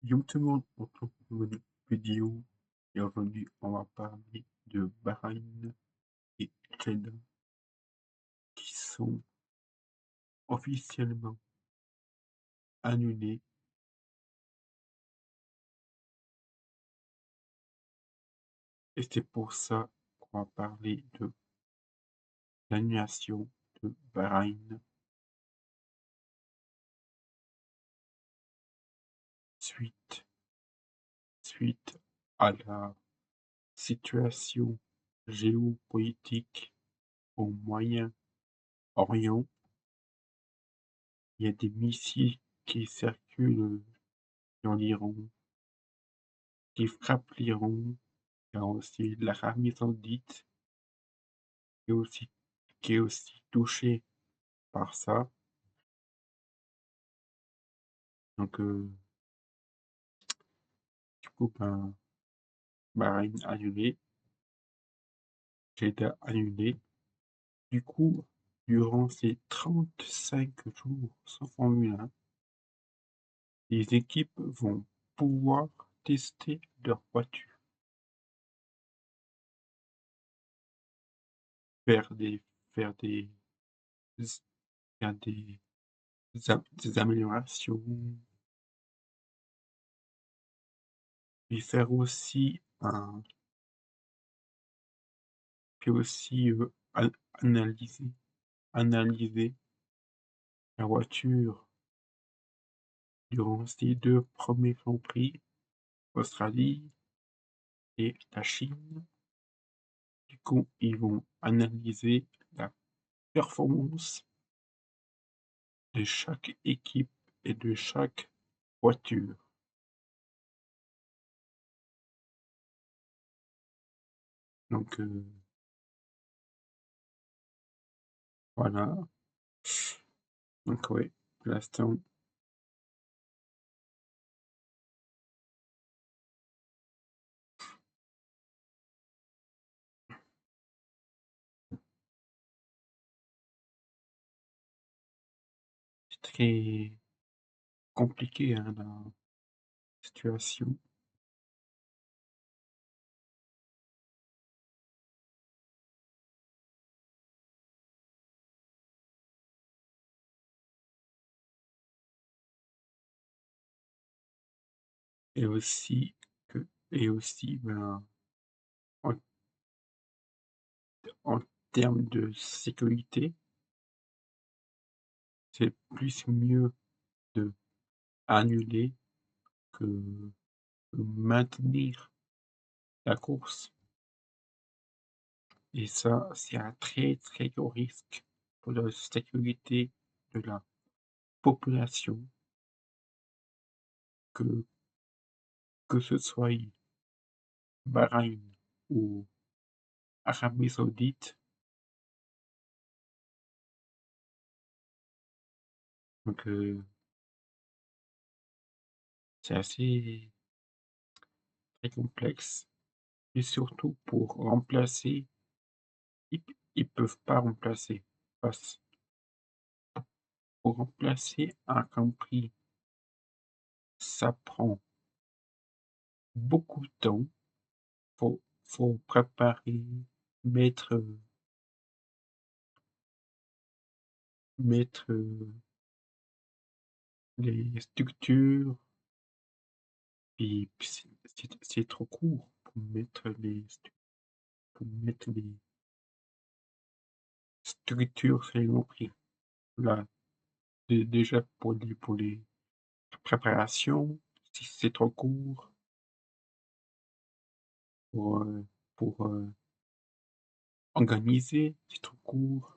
Yo tout le monde, on se retrouve pour une vidéo et aujourd'hui on va parler de Bahreïn et Jeddah qui sont officiellement annulés et c'est pour ça qu'on va parler de l'annulation de Bahreïn suite, suite à la situation géopolitique au Moyen-Orient. Il y a des missiles qui circulent dans l'Iran, qui frappent l'Iran. Il y a aussi l'Arabie Saoudite qui est aussi, qui est aussi touchée par ça. Donc, du coup, ben, Bahreïn annulé, Jeddah annulé. Du coup, durant ces 35 jours sans Formule 1, les équipes vont pouvoir tester leur voiture, faire des, faire des, faire des améliorations, et faire aussi puis aussi analyser, analyser la voiture durant ces deux premiers Grands Prix, Australie et la Chine. Du coup, ils vont analyser la performance de chaque équipe et de chaque voiture. Donc, voilà. Donc, ouais, pour l'instant, c'est très compliqué, hein, la situation. Et aussi, et aussi, ben, en, en termes de sécurité, c'est plus mieux de annuler que maintenir la course. Et ça, c'est un très très gros risque pour la sécurité de la population, que, que ce soit Bahreïn ou Arabie Saoudite. Donc, c'est assez très complexe. Et surtout pour remplacer, ils, ils peuvent pas remplacer. Parce pour remplacer un Grand Prix, ça prend beaucoup de temps. Faut préparer, mettre, mettre les structures, et puis c'est trop court pour mettre les structures sur les Grand Prix. Là, déjà pour les préparations, si c'est trop court, pour, pour organiser, c'est trop court.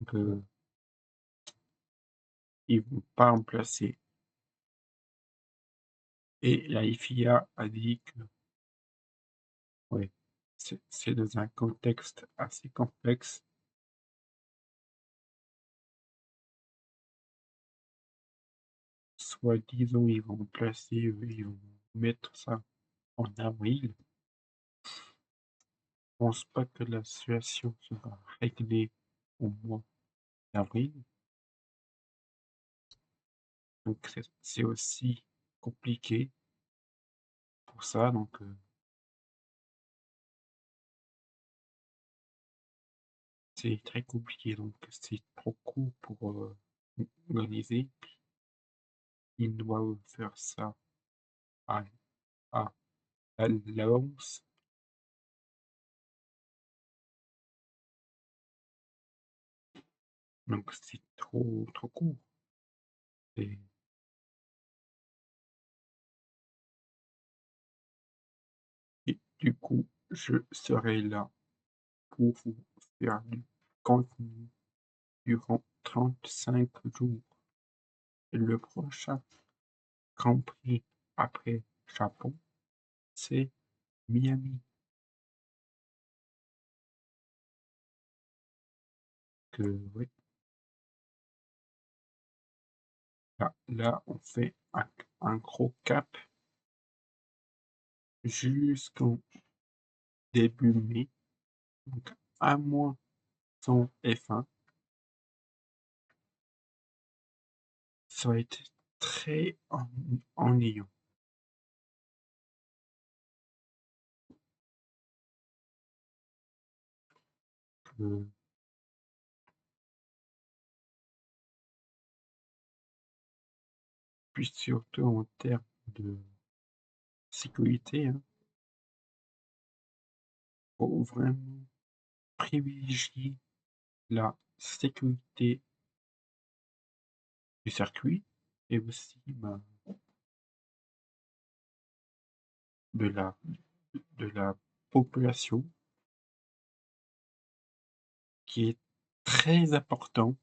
Donc, ils vont pas remplacer. Et la FIA a dit que, ouais, c'est dans un contexte assez complexe. Soit disons, ils vont placer, ils vont mettre ça en avril. Je pense pas que la situation sera réglée au mois d'avril. Donc c'est aussi compliqué pour ça, donc c'est très compliqué, donc c'est trop court pour, organiser. Ils doivent faire ça à à à l'avance, donc c'est trop court et du coup, je serai là pour vous faire du contenu durant 35 jours. Et le prochain Grand Prix après Japon, c'est Miami. Que oui, là on fait un gros cap jusqu'en début mai, donc un mois sans F1. Ça va être très ennuyant. Euh, Puis surtout en termes de sécurité, hein, faut vraiment privilégier la sécurité du circuit et aussi de la, de la population qui est très important,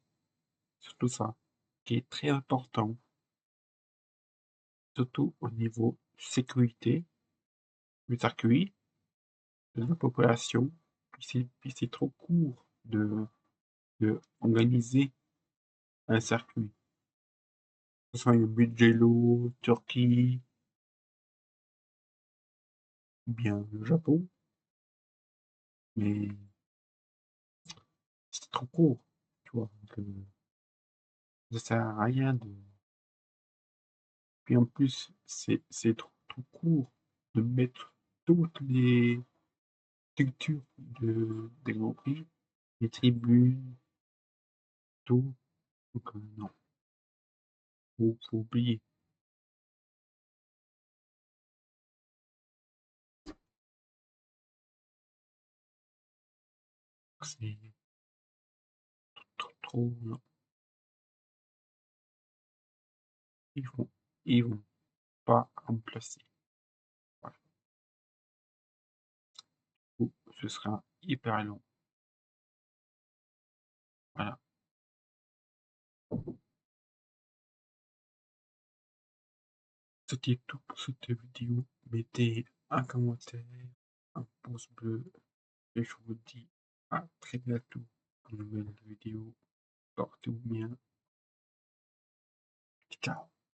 surtout ça, qui est très important, surtout au niveau sécurité du circuit, de la population, puis c'est trop court de organiser un circuit. Que ce soit une Mugello, Turquie, ou bien le Japon, mais c'est trop court, tu vois. Donc, ça sert à rien de. Puis en plus, c'est trop court de mettre toutes les structures des Grands Prix, les tribunes, tout. Donc, non, faut oublier. C'est trop, non. Ils vont, ils vont pas remplacer. Voilà. Ou ce sera hyper long. Voilà. C'était tout pour cette vidéo. Mettez un commentaire, un pouce bleu, et je vous dis à très bientôt pour une nouvelle vidéo. Portez-vous bien. Ciao.